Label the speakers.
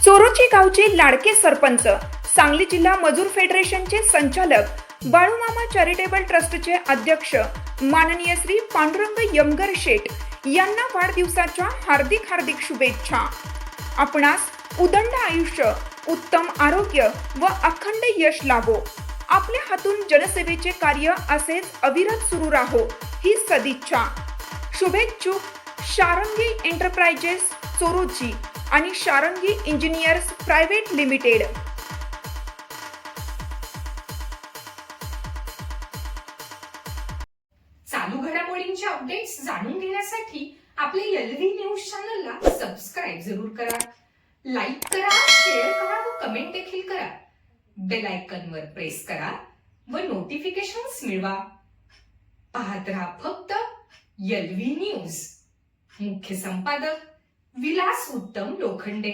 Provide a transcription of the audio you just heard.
Speaker 1: चोरोची गावचे लाडके सरपंच, सांगली जिल्हा मजूर फेडरेशनचे संचालक, बाळूमामा चॅरिटेबल ट्रस्टचे अध्यक्ष माननीय श्री पांडुरंग यमगर शेठ यांना वाढदिवसाच्या हार्दिक हार्दिक शुभेच्छा। आपणास उदंड आयुष्य, उत्तम आरोग्य व अखंड यश लाभो। आपल्या हातून जनसेवेचे कार्य असेच अविरत सुरू राहो ही सदिच्छा। शुभेच्छुक शारंगी एंटरप्राइजेस चोरोची आणि शारंगी इंजिनियर्स प्रायव्हेट लिमिटेड।
Speaker 2: चालू घडामोडींचे अपडेट्स जाणून घेण्यासाठी आपल्या एलव्ही न्यूज चॅनलला सबस्क्राईब जरूर करा, लाईक करा, शेअर करा व कमेंट देखील करा। बेल आयकॉनवर प्रेस करा व नोटिफिकेशन्स मिळवा। पाहत रहा फक्त एलव्ही न्यूज। मुख्य संपादक विलास उत्तम लोखंडे।